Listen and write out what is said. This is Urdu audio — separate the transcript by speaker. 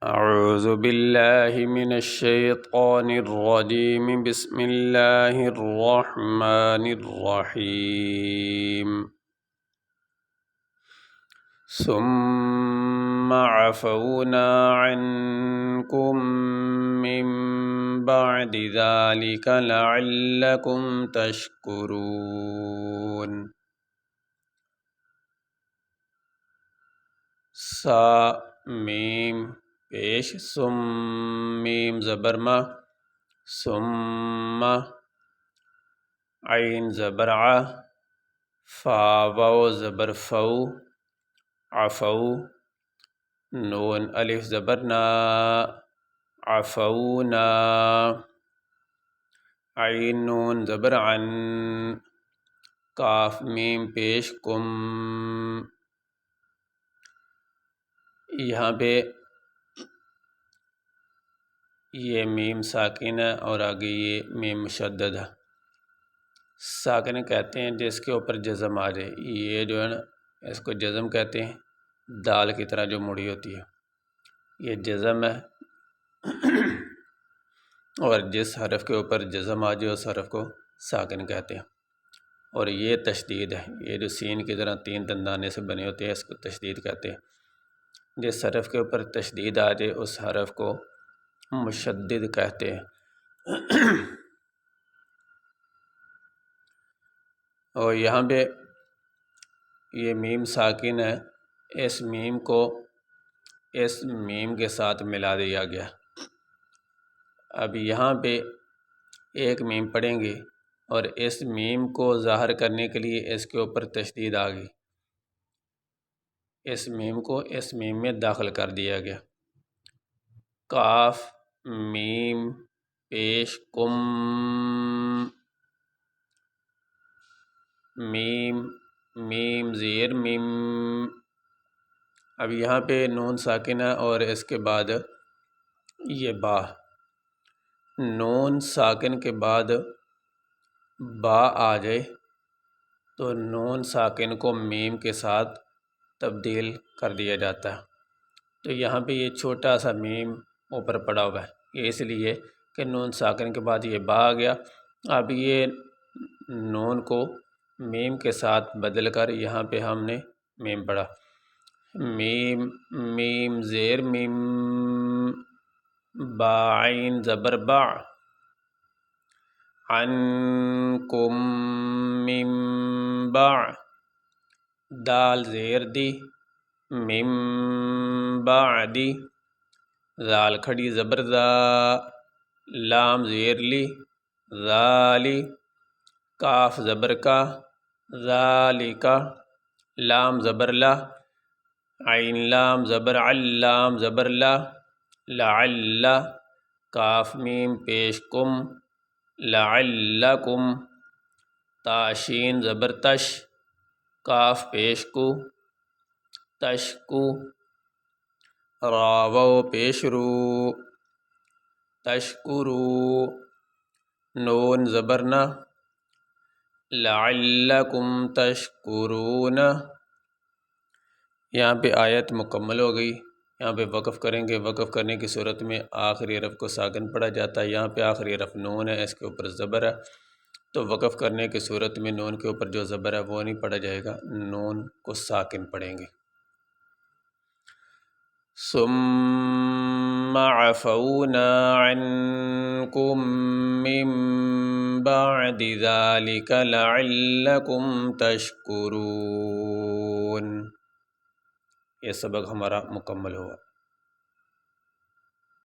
Speaker 1: اعوذ باللہ من الشیطان الرجیم بسم اللہ الرحمن الرحیم ثم عفونا عنکم من بعد ذلك لعلکم تشکرون۔ سا میم پیش سم میم زبر ما ثم عین زبر ع فا واو زبر فو عفو نون الف زبر نا عفونا عین نون زبر عن کاف میم پیش کم۔ یہاں پہ یہ میم ساکن ہے اور آگے یہ میم مشدد ہے۔ ساکن کہتے ہیں جس کے اوپر جزم آ جائے، یہ جو ہے نا اس کو جزم کہتے ہیں، دال کی طرح جو مڑی ہوتی ہے یہ جزم ہے، اور جس حرف کے اوپر جزم آ جائے اس حرف کو ساکن کہتے ہیں۔ اور یہ تشدید ہے، یہ جو سین کی طرح تین دندانے سے بنے ہوتے ہیں اس کو تشدید کہتے ہیں۔ جس حرف کے اوپر تشدید آ جائے اس حرف کو مشدد کہتے ہیں۔ اور یہاں پہ یہ میم ساکن ہے، اس میم کو اس میم کے ساتھ ملا دیا گیا۔ اب یہاں پہ ایک میم پڑھیں گے اور اس میم کو ظاہر کرنے کے لیے اس کے اوپر تشدید آ گئی، اس میم کو اس میم میں داخل کر دیا گیا۔ کاف میم پیش کم میم میم زیر میم۔ اب یہاں پہ نون ساکن ہے اور اس کے بعد یہ با، نون ساکن کے بعد با آ جائے تو نون ساکن کو میم کے ساتھ تبدیل کر دیا جاتا ہے۔ تو یہاں پہ یہ چھوٹا سا میم اوپر پڑا ہوا ہے، یہ اس لیے کہ نون ساکن کے بعد یہ با آ گیا۔ اب یہ نون کو میم کے ساتھ بدل کر یہاں پہ ہم نے میم پڑھا، میم میم زیر میم با عین زبر با عنکم من بعد دال زیر دی من بعدی ذال کھڑی زبر ذا لام زیر لی ذالی کاف زبر کا ذالکا لام زبر لا عین لام زبر علام زبر لا لعل کاف میم پیش کم لعلکم تاشین زبر تش کاف پیش کو تشکو را واو پیش رو تشکرو نون زبر نا لعلکم تشکرون۔ یہاں پہ آیت مکمل ہو گئی، یہاں پہ وقف کریں گے، وقف کرنے کی صورت میں آخری حرف کو ساکن پڑھا جاتا ہے، یہاں پہ آخری حرف نون ہے، اس کے اوپر زبر ہے، تو وقف کرنے کی صورت میں نون کے اوپر جو زبر ہے وہ نہیں پڑھا جائے گا، نون کو ساکن پڑھیں گے۔ ثم عفونا عنکم من بعد ذلك لعلکم تشکرون۔ یہ سبق ہمارا مکمل ہوا۔